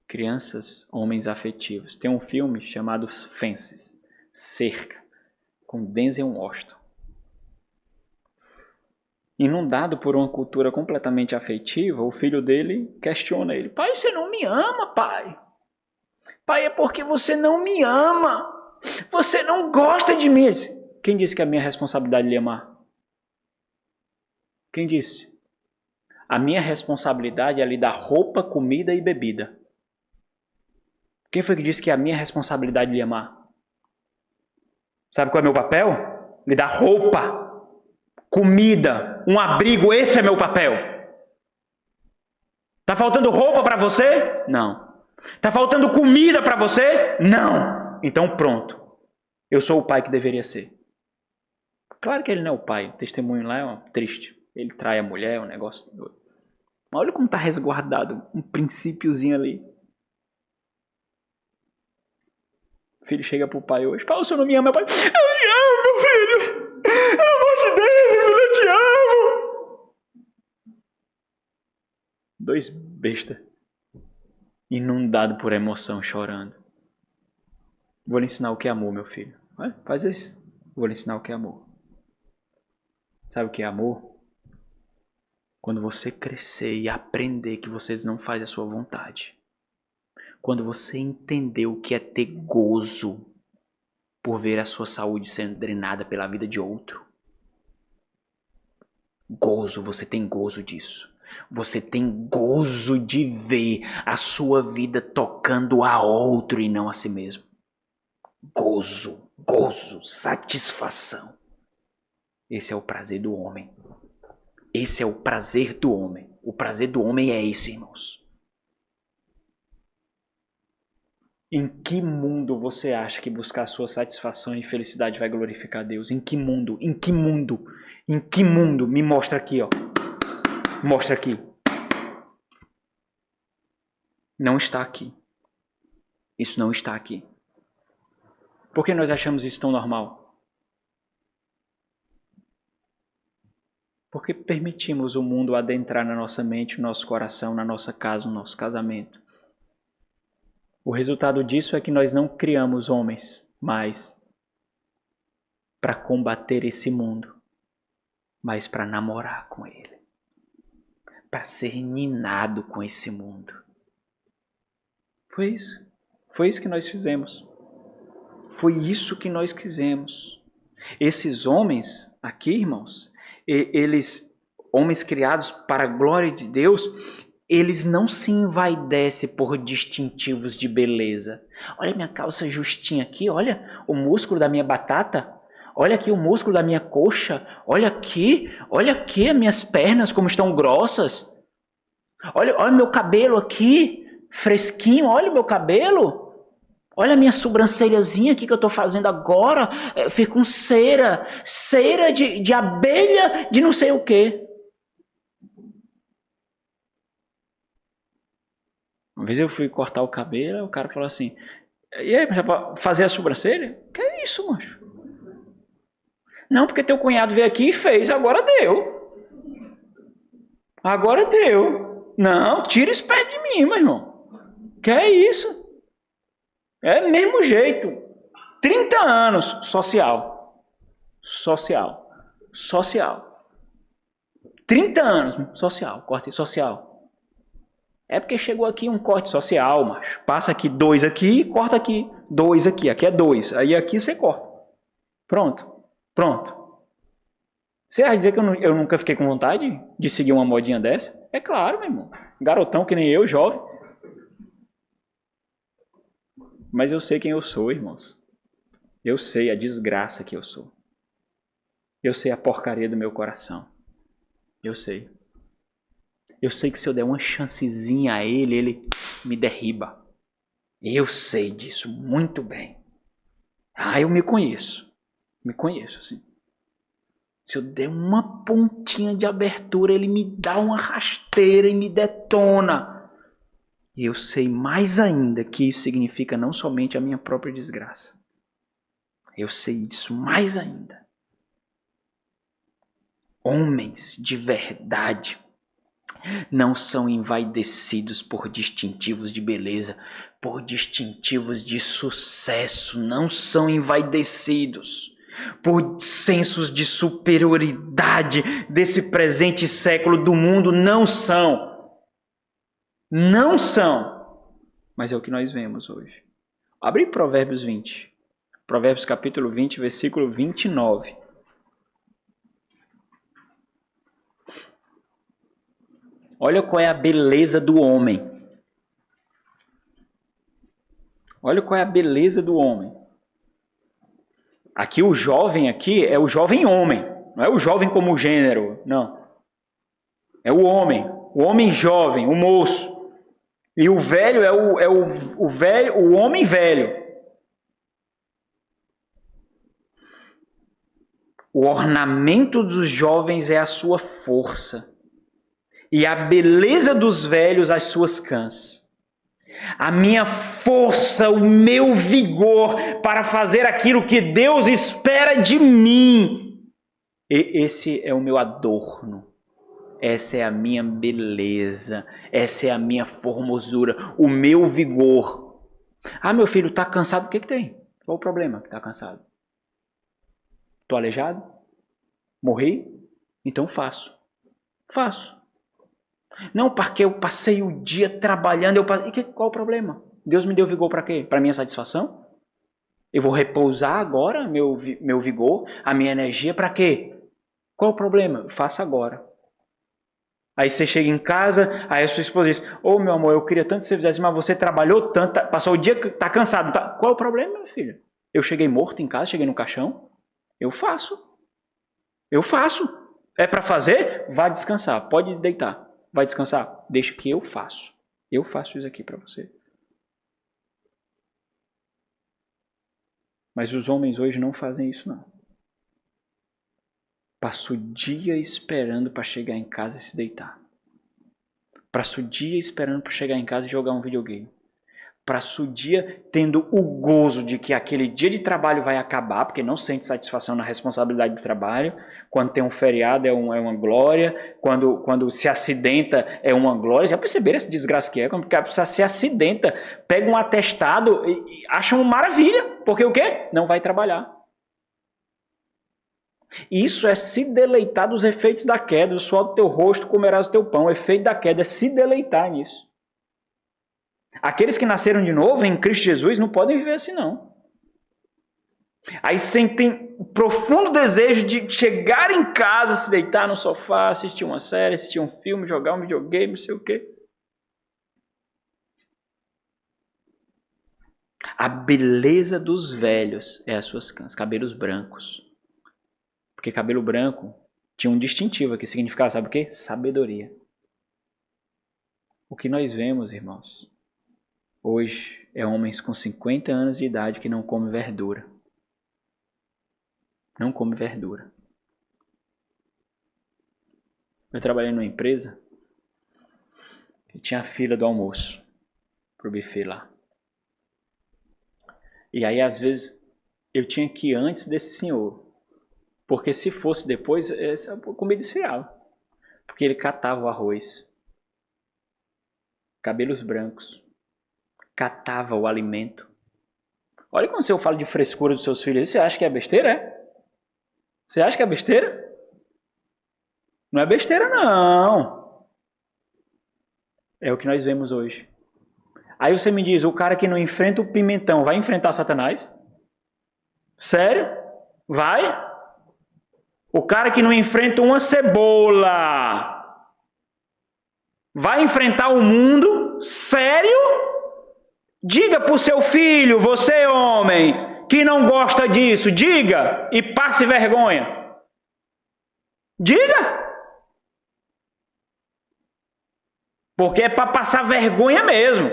Crianças, homens afetivos. Tem um filme chamado Fences, Cerca, com Denzel Washington. Inundado por uma cultura completamente afetiva, o filho dele questiona ele. Pai, você não me ama, pai. Pai, é porque você não me ama. Você não gosta de mim. Quem disse que é a minha responsabilidade lhe amar? Quem disse? A minha responsabilidade é lhe dar roupa, comida e bebida. Quem foi que disse que é a minha responsabilidade lhe amar? Sabe qual é o meu papel? Lhe dar roupa, comida, um abrigo. Esse é meu papel. Tá faltando roupa para você? Não. Tá faltando comida para você? Não. Então pronto. Eu sou o pai que deveria ser. Claro que ele não é o pai. O testemunho lá é triste. Ele trai a mulher, um negócio doido. Mas olha como tá resguardado um princípiozinho ali. O filho chega pro pai hoje. Pai, o senhor não me ama, pai? Eu te amo, meu filho. Pelo amor de Deus, eu te amo. Dois bestas. Inundado por emoção, chorando. Vou lhe ensinar o que é amor, meu filho. Faz isso. Vou lhe ensinar o que é amor. Sabe o que é amor? Quando você crescer e aprender que vocês não fazem a sua vontade. Quando você entender o que é ter gozo por ver a sua saúde sendo drenada pela vida de outro. Gozo, você tem gozo disso. Você tem gozo de ver a sua vida tocando a outro e não a si mesmo. Gozo, satisfação. Esse é o prazer do homem. Esse é o prazer do homem. O prazer do homem é esse, irmãos. Em que mundo você acha que buscar sua satisfação e felicidade vai glorificar Deus? Em que mundo? Em que mundo? Em que mundo? Me mostra aqui, ó. Mostra aqui. Não está aqui. Isso não está aqui. Por que nós achamos isso tão normal? Porque permitimos o mundo adentrar na nossa mente, no nosso coração, na nossa casa, no nosso casamento. O resultado disso é que nós não criamos homens mais para combater esse mundo, mas para namorar com ele, para ser ninado com esse mundo. Foi isso que nós fizemos. Foi isso que nós quisemos. Esses homens aqui, irmãos, eles, homens criados para a glória de Deus, eles não se envaidecem por distintivos de beleza. Olha minha calça justinha aqui, olha o músculo da minha batata, olha aqui o músculo da minha coxa, olha aqui as minhas pernas como estão grossas. Olha meu cabelo aqui, fresquinho, olha o meu cabelo. Olha a minha sobrancelhazinha aqui que eu estou fazendo agora, fica com cera de abelha de não sei o quê. Uma vez eu fui cortar o cabelo, o cara falou assim, e aí, fazer a sobrancelha? Que é isso, macho? Não, porque teu cunhado veio aqui e fez, agora deu. Agora deu. Não, tira isso perto de mim, meu irmão. Que é isso? É mesmo jeito. 30 anos, social. 30 anos, social, corte social. É porque chegou aqui um corte social, macho. Passa aqui 2 aqui, corta aqui 2 aqui. Aqui é 2. Aí aqui você corta. Pronto. Você vai dizer que eu nunca fiquei com vontade de seguir uma modinha dessa? É claro, meu irmão. Garotão que nem eu, jovem. Mas eu sei quem eu sou, irmãos. Eu sei a desgraça que eu sou. Eu sei a porcaria do meu coração. Eu sei. Eu sei que se eu der uma chancezinha a ele, ele me derriba. Eu sei disso muito bem. Eu me conheço. Me conheço, sim. Se eu der uma pontinha de abertura, ele me dá uma rasteira e me detona. E eu sei mais ainda que isso significa não somente a minha própria desgraça. Eu sei disso mais ainda. Homens de verdade não são envaidecidos por distintivos de beleza, por distintivos de sucesso. Não são envaidecidos por sensos de superioridade desse presente século do mundo. Não são. Não são. Mas é o que nós vemos hoje. Abre Provérbios 20. Provérbios capítulo 20, versículo 29. Olha qual é a beleza do homem. Olha qual é a beleza do homem. Aqui o jovem aqui é o jovem homem. Não é o jovem como gênero, não. É o homem jovem, o moço. E o velho é o homem velho. O ornamento dos jovens é a sua força. E a beleza dos velhos as suas cãs. A minha força, o meu vigor para fazer aquilo que Deus espera de mim. Esse é o meu adorno. Essa é a minha beleza. Essa é a minha formosura. O meu vigor. Meu filho, está cansado? O que tem? Qual o problema que está cansado? Estou aleijado? Morri? Então faço. Não, porque eu passei o dia trabalhando. Qual o problema? Deus me deu vigor para quê? Para minha satisfação? Eu vou repousar agora meu vigor, a minha energia para quê? Qual o problema? Faça agora. Aí você chega em casa, aí a sua esposa diz, ô meu amor, eu queria tanto que você fizesse, mas você trabalhou tanto, passou o dia que tá cansado. Tá? Qual é o problema, meu filho? Eu cheguei morto em casa, cheguei no caixão, eu faço. Eu faço. É para fazer? Vá descansar. Pode deitar. Vai descansar? Deixa que eu faço. Eu faço isso aqui para você. Mas os homens hoje não fazem isso, não. Passa o dia esperando para chegar em casa e se deitar. Passa o dia esperando para chegar em casa e jogar um videogame. Passa o dia tendo o gozo de que aquele dia de trabalho vai acabar, porque não sente satisfação na responsabilidade do trabalho. Quando tem um feriado é uma glória. Quando se acidenta é uma glória. Já perceberam essa desgraça que é? Quando a pessoa se acidenta, pega um atestado e acha uma maravilha. Porque o quê? Não vai trabalhar. Isso é se deleitar dos efeitos da queda. Do suor do teu rosto comerás o teu pão. O efeito da queda é se deleitar nisso. Aqueles que nasceram de novo em Cristo Jesus não podem viver assim, não. Aí sentem o profundo desejo de chegar em casa, se deitar no sofá, assistir uma série, assistir um filme, jogar um videogame, não sei o quê. A beleza dos velhos é as suas cabelos brancos. Porque cabelo branco tinha um distintivo que significava, sabe o quê? Sabedoria. O que nós vemos, irmãos, hoje é homens com 50 anos de idade que não comem verdura. Não come verdura. Eu trabalhei numa empresa que tinha a fila do almoço pro buffet lá. E aí, às vezes, eu tinha que ir antes desse senhor. Porque se fosse depois, a comida esfriava. Porque ele catava o arroz. Cabelos brancos. Catava o alimento. Olha quando eu falo de frescura dos seus filhos. Você acha que é besteira, é? Você acha que é besteira? Não é besteira, não. É o que nós vemos hoje. Aí você me diz, o cara que não enfrenta o pimentão vai enfrentar Satanás? Sério? Vai? O cara que não enfrenta uma cebola vai enfrentar o mundo? Sério? Diga para o seu filho, você homem, que não gosta disso, diga e passe vergonha. Diga. Porque é para passar vergonha mesmo.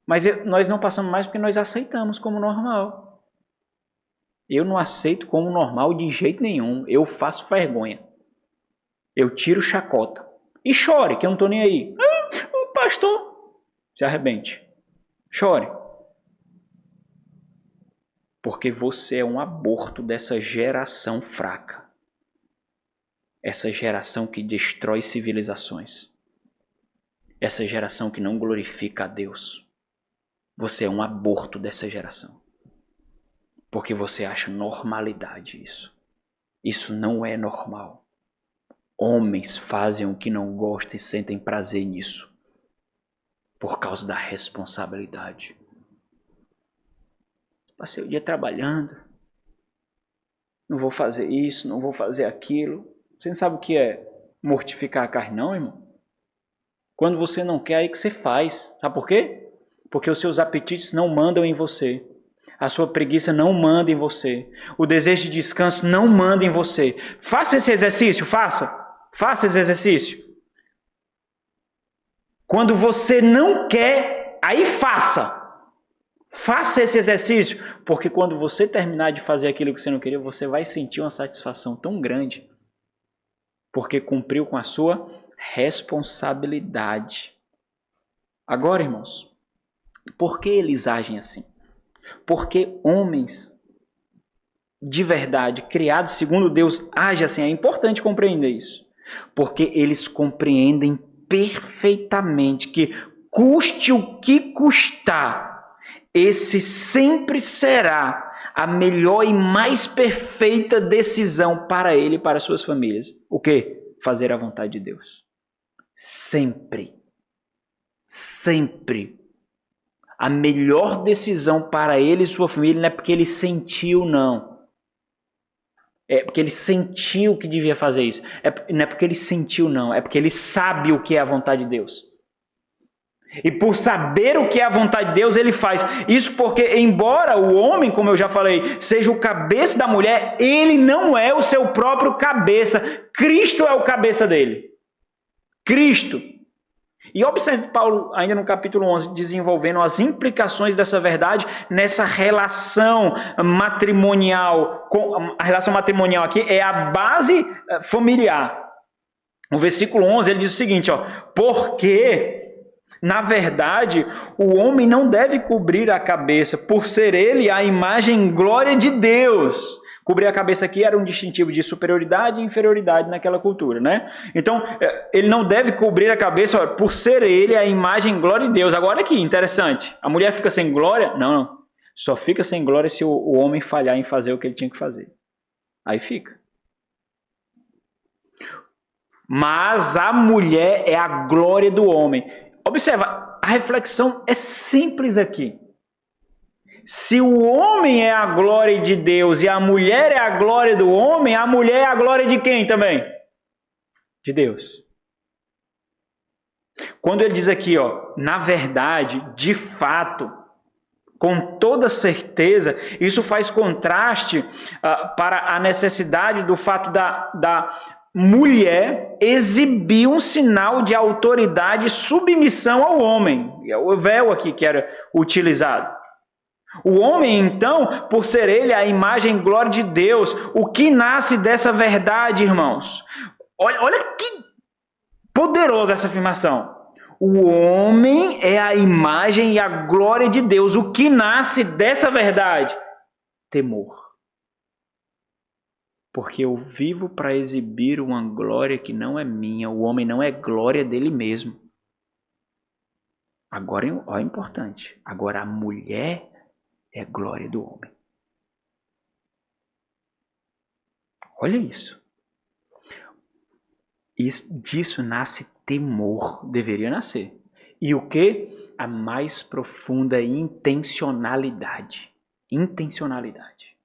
Mas nós não passamos mais porque nós aceitamos como normal. Eu não aceito como normal de jeito nenhum. Eu faço vergonha. Eu tiro chacota. E chore, que eu não estou nem aí. O pastor se arrebente. Chore. Porque você é um aborto dessa geração fraca. Essa geração que destrói civilizações. Essa geração que não glorifica a Deus. Você é um aborto dessa geração. Porque você acha normalidade isso. Isso não é normal. Homens fazem o que não gostam e sentem prazer nisso. Por causa da responsabilidade. Passei o dia trabalhando. Não vou fazer isso, não vou fazer aquilo. Você não sabe o que é mortificar a carne, não, irmão? Quando você não quer, aí que você faz. Sabe por quê? Porque os seus apetites não mandam em você. A sua preguiça não manda em você. O desejo de descanso não manda em você. Faça esse exercício, faça. Faça esse exercício. Quando você não quer, aí faça. Faça esse exercício. Porque quando você terminar de fazer aquilo que você não queria, você vai sentir uma satisfação tão grande. Porque cumpriu com a sua responsabilidade. Agora, irmãos, por que eles agem assim? Porque homens de verdade, criados segundo Deus, agem assim. É importante compreender isso. Porque eles compreendem perfeitamente que, custe o que custar, esse sempre será a melhor e mais perfeita decisão para ele e para suas famílias. O quê? Fazer a vontade de Deus. Sempre. Sempre. A melhor decisão para ele e sua família não é porque ele sentiu, não. É porque ele sentiu que devia fazer isso. Não é porque ele sentiu, não. É porque ele sabe o que é a vontade de Deus. E por saber o que é a vontade de Deus, ele faz. Isso porque, embora o homem, como eu já falei, seja o cabeça da mulher, ele não é o seu próprio cabeça. Cristo é o cabeça dele. Cristo. E observe Paulo, ainda no capítulo 11, desenvolvendo as implicações dessa verdade nessa relação matrimonial. A relação matrimonial aqui é a base familiar. No versículo 11, ele diz o seguinte, porque, na verdade, o homem não deve cobrir a cabeça, por ser ele a imagem e glória de Deus. Cobrir a cabeça aqui era um distintivo de superioridade e inferioridade naquela cultura, né? Então, ele não deve cobrir a cabeça por ser ele a imagem e glória de Deus. Agora aqui, interessante. A mulher fica sem glória? Não. Só fica sem glória se o homem falhar em fazer o que ele tinha que fazer. Aí fica. Mas a mulher é a glória do homem. Observa, a reflexão é simples aqui. Se o homem é a glória de Deus e a mulher é a glória do homem, a mulher é a glória de quem também? De Deus. Quando ele diz aqui, na verdade, de fato, com toda certeza, isso faz contraste para a necessidade do fato da mulher exibir um sinal de autoridade e submissão ao homem. É o véu aqui que era utilizado. O homem, então, por ser ele a imagem e glória de Deus, o que nasce dessa verdade, irmãos? Olha que poderosa essa afirmação. O homem é a imagem e a glória de Deus. O que nasce dessa verdade? Temor. Porque eu vivo para exibir uma glória que não é minha. O homem não é glória dele mesmo. Agora, olha, é importante. Agora, a mulher é glória do homem. Olha isso. Disso nasce temor. Deveria nascer. E o que? A mais profunda intencionalidade. Intencionalidade.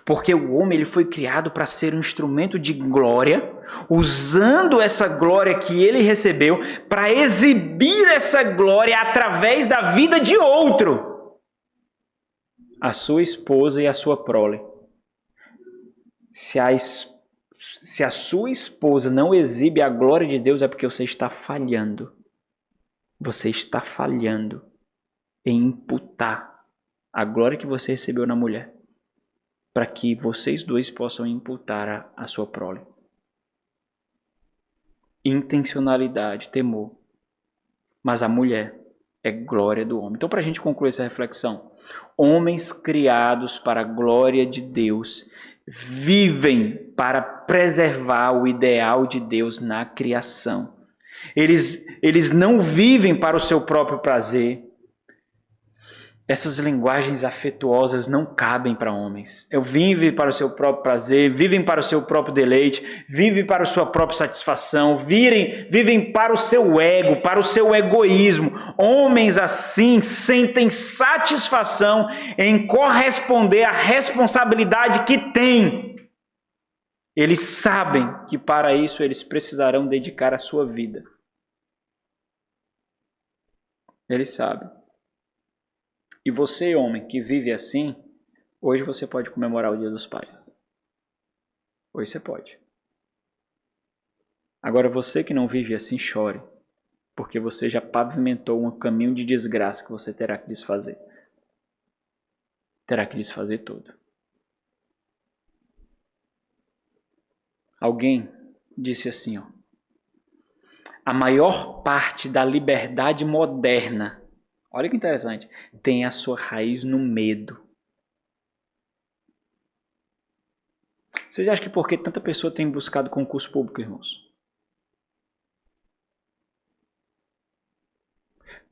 Porque o homem ele foi criado para ser um instrumento de glória, usando essa glória que ele recebeu para exibir essa glória através da vida de outro. A sua esposa e a sua prole. Se a sua esposa não exibe a glória de Deus, é porque você está falhando. Você está falhando em imputar a glória que você recebeu na mulher, para que vocês dois possam imputar a sua prole. Intencionalidade, temor. Mas a mulher é glória do homem. Então, para a gente concluir essa reflexão, homens criados para a glória de Deus vivem para preservar o ideal de Deus na criação. Eles não vivem para o seu próprio prazer. Essas linguagens afetuosas não cabem para homens. Vivem para o seu próprio prazer, vivem para o seu próprio deleite, vivem para a sua própria satisfação, vivem para o seu ego, para o seu egoísmo. Homens assim sentem satisfação em corresponder à responsabilidade que têm. Eles sabem que para isso eles precisarão dedicar a sua vida. Eles sabem. E você, homem, que vive assim, hoje você pode comemorar o Dia dos Pais. Hoje você pode. Agora você que não vive assim, chore, porque você já pavimentou um caminho de desgraça que você terá que desfazer. Terá que desfazer tudo. Alguém disse assim, a maior parte da liberdade moderna, olha que interessante, tem a sua raiz no medo. Vocês acham que por que tanta pessoa tem buscado concurso público, irmãos?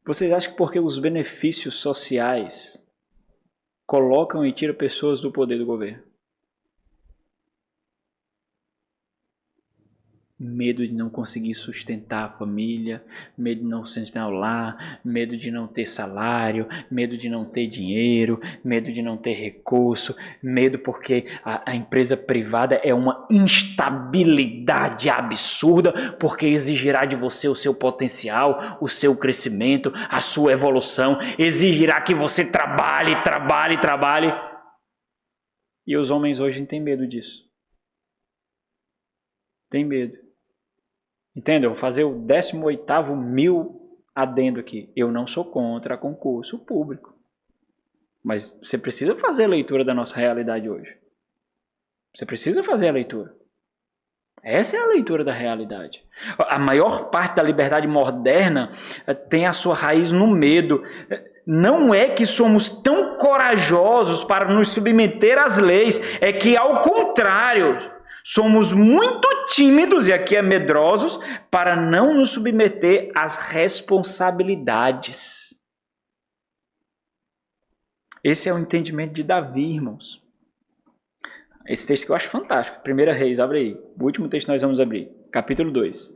Vocês acham que porque os benefícios sociais colocam e tiram pessoas do poder do governo? Medo de não conseguir sustentar a família, medo de não sustentar o lar, medo de não ter salário, medo de não ter dinheiro, medo de não ter recurso, medo porque a empresa privada é uma instabilidade absurda, porque exigirá de você o seu potencial, o seu crescimento, a sua evolução, exigirá que você trabalhe. E os homens hoje têm medo disso. Tem medo. Entende? Eu vou fazer o 18º adendo aqui. Eu não sou contra concurso público. Mas você precisa fazer a leitura da nossa realidade hoje. Você precisa fazer a leitura. Essa é a leitura da realidade. A maior parte da liberdade moderna tem a sua raiz no medo. Não é que somos tão corajosos para nos submeter às leis. É que, ao contrário, somos muito tímidos, e aqui é medrosos, para não nos submeter às responsabilidades. Esse é o entendimento de Davi, irmãos. Esse texto que eu acho fantástico. 1 Reis, abre aí. O último texto que nós vamos abrir. Capítulo 2.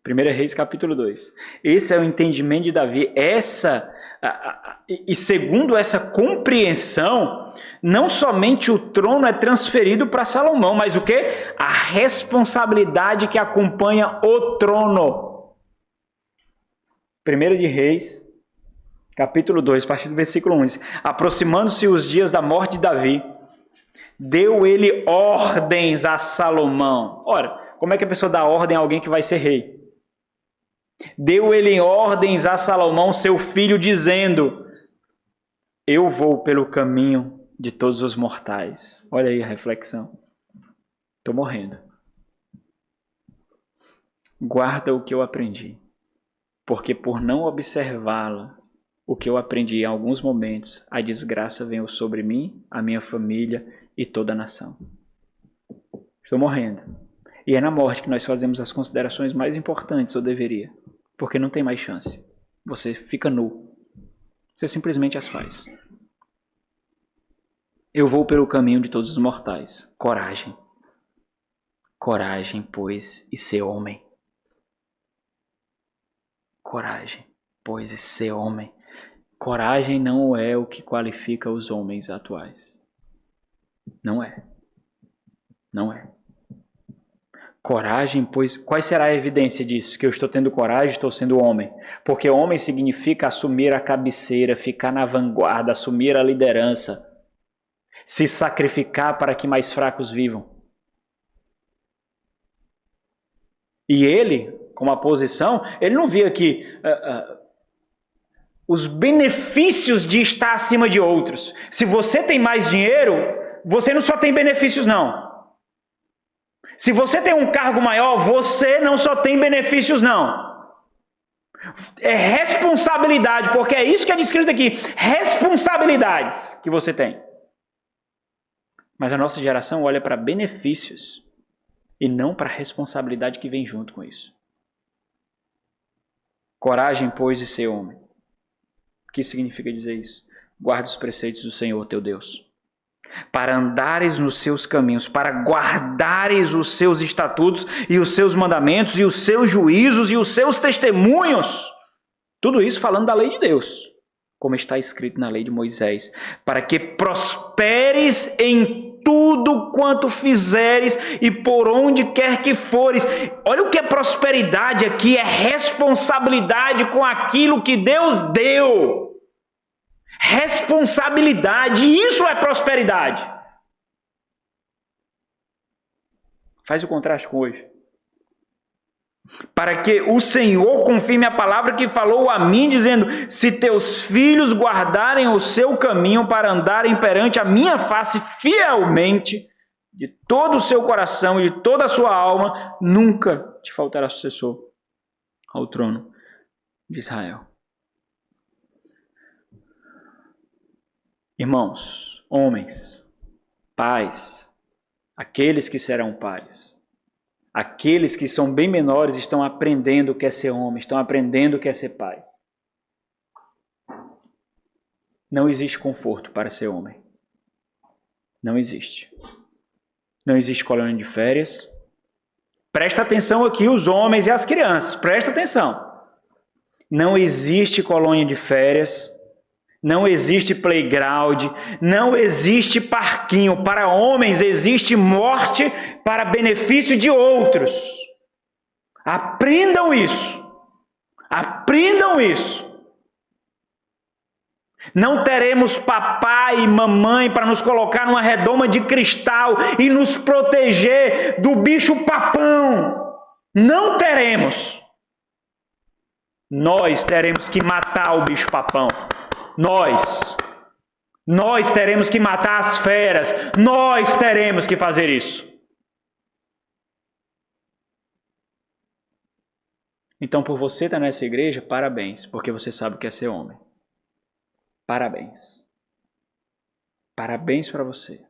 1 Reis, capítulo 2. Esse é o entendimento de Davi. E segundo essa compreensão, não somente o trono é transferido para Salomão, mas o quê? A responsabilidade que acompanha o trono. 1 de Reis, capítulo 2, a partir do versículo 11. Aproximando-se os dias da morte de Davi, deu ele ordens a Salomão. Ora, como é que a pessoa dá ordem a alguém que vai ser rei? Deu ele ordens a Salomão, seu filho, dizendo: eu vou pelo caminho de todos os mortais. Olha aí a reflexão. Estou morrendo. Guarda o que eu aprendi, porque por não observá-la, o que eu aprendi em alguns momentos, a desgraça veio sobre mim, a minha família e toda a nação. Estou morrendo. E é na morte que nós fazemos as considerações mais importantes, ou deveria, porque não tem mais chance. Você fica nu. Você simplesmente as faz. Eu vou pelo caminho de todos os mortais. Coragem. Coragem, pois, e ser homem. Coragem, pois, e ser homem. Coragem não é o que qualifica os homens atuais. Não é. Não é. Coragem, pois, qual será a evidência disso? Que eu estou tendo coragem, estou sendo homem. Porque homem significa assumir a cabeceira, ficar na vanguarda, assumir a liderança, se sacrificar para que mais fracos vivam. E ele, com a posição, ele não via que os benefícios de estar acima de outros. Se você tem mais dinheiro, você não só tem benefícios, não. Se você tem um cargo maior, você não só tem benefícios, não. É responsabilidade, porque é isso que é descrito aqui. Responsabilidades que você tem. Mas a nossa geração olha para benefícios e não para a responsabilidade que vem junto com isso. Coragem, pois, de ser homem. O que significa dizer isso? Guarda os preceitos do Senhor, teu Deus, para andares nos seus caminhos, para guardares os seus estatutos e os seus mandamentos e os seus juízos e os seus testemunhos. Tudo isso falando da lei de Deus, como está escrito na lei de Moisés, para que prosperes em tudo quanto fizeres e por onde quer que fores. Olha o que é prosperidade aqui, é responsabilidade com aquilo que Deus deu. Responsabilidade, isso é prosperidade. Faz o contraste com hoje. Para que o Senhor confirme a palavra que falou a mim, dizendo: se teus filhos guardarem o seu caminho para andarem perante a minha face fielmente, de todo o seu coração e de toda a sua alma, nunca te faltará sucessor ao trono de Israel. Irmãos, homens, pais, aqueles que serão pais, aqueles que são bem menores estão aprendendo o que é ser homem, estão aprendendo o que é ser pai. Não existe conforto para ser homem. Não existe. Não existe colônia de férias, Presta atenção aqui os homens e as crianças, presta atenção. Não existe colônia de férias, não existe playground, não existe parquinho. Para homens existe morte para benefício de outros. Aprendam isso. Aprendam isso. Não teremos papai e mamãe para nos colocar numa redoma de cristal e nos proteger do bicho papão. Não teremos. Nós teremos que matar o bicho papão. Nós teremos que matar as feras. Nós teremos que fazer isso. Então, por você estar nessa igreja, parabéns, porque você sabe o que é ser homem. Parabéns. Parabéns para você.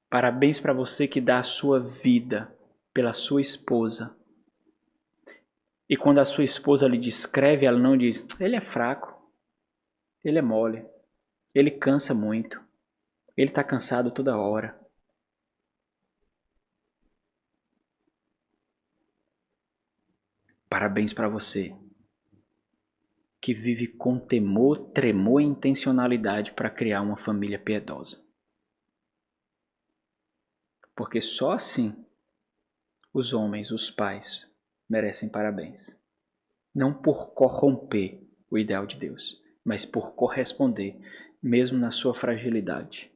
Parabéns para você que dá a sua vida pela sua esposa. E quando a sua esposa lhe descreve, ela não diz, ele é fraco, ele é mole, ele cansa muito, ele está cansado toda hora. Parabéns para você que vive com temor, tremor e intencionalidade para criar uma família piedosa. Porque só assim os homens, os pais, merecem parabéns. Não por corromper o ideal de Deus, mas por corresponder, mesmo na sua fragilidade.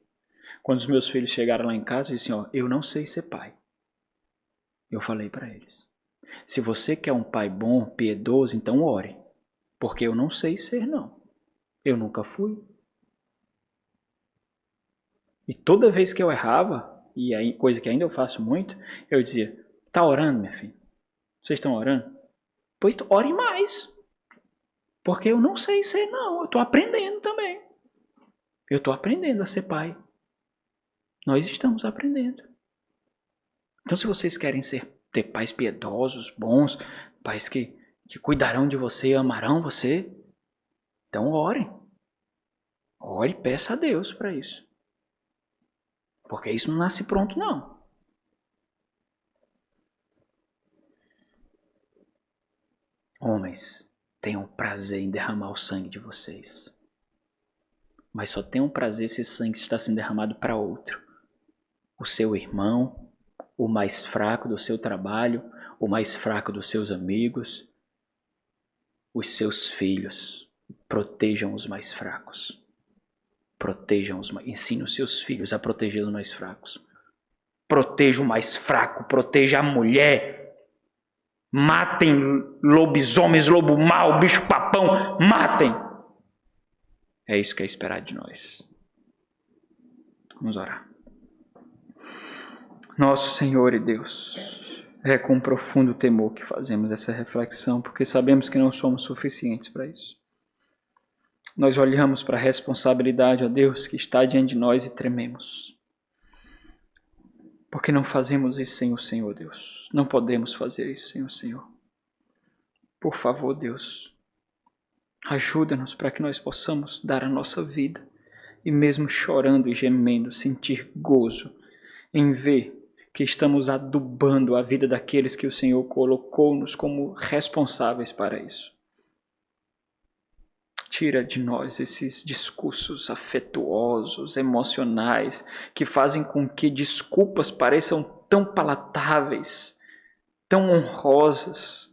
Quando os meus filhos chegaram lá em casa, eu disse assim, eu não sei ser pai. Eu falei para eles, se você quer um pai bom, piedoso, então ore. Porque eu não sei ser, não. Eu nunca fui. E toda vez que eu errava, e aí, coisa que ainda eu faço muito, eu dizia, tá orando, minha filha? Vocês estão orando? Pois ore mais. Porque eu não sei ser, não. Eu estou aprendendo também. Eu estou aprendendo a ser pai. Nós estamos aprendendo. Então, se vocês querem ter pais piedosos, bons, pais que cuidarão de você, amarão você, então ore. Ore e peça a Deus para isso. Porque isso não nasce pronto, não. Homens, tenham prazer em derramar o sangue de vocês. Mas só tenham prazer se esse sangue está sendo derramado para outro. O seu irmão, o mais fraco do seu trabalho, o mais fraco dos seus amigos, os seus filhos. Protejam os mais fracos. Ensine os seus filhos a proteger os mais fracos. Proteja o mais fraco, proteja a mulher. Matem lobisomens, lobo mau, bicho papão, matem. É isso que é esperado de nós. Vamos orar. Nosso Senhor e Deus, é com profundo temor que fazemos essa reflexão, porque sabemos que não somos suficientes para isso. Nós olhamos para a responsabilidade, ó Deus, que está diante de nós e trememos. Porque não fazemos isso sem o Senhor, Deus. Não podemos fazer isso sem o Senhor. Por favor, Deus, ajuda-nos para que nós possamos dar a nossa vida e mesmo chorando e gemendo, sentir gozo em ver que estamos adubando a vida daqueles que o Senhor colocou-nos como responsáveis para isso. Tira de nós esses discursos afetuosos, emocionais, que fazem com que desculpas pareçam tão palatáveis, tão honrosas.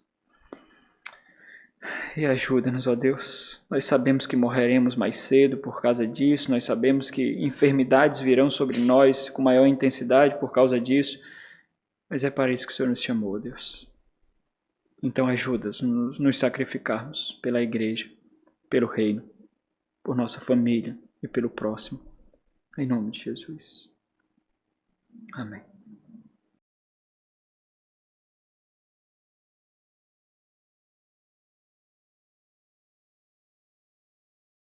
E ajuda-nos, ó Deus. Nós sabemos que morreremos mais cedo por causa disso, nós sabemos que enfermidades virão sobre nós com maior intensidade por causa disso, mas é para isso que o Senhor nos chamou, Deus. Então ajuda-nos nos sacrificarmos pela igreja, pelo reino, por nossa família e pelo próximo. Em nome de Jesus. Amém.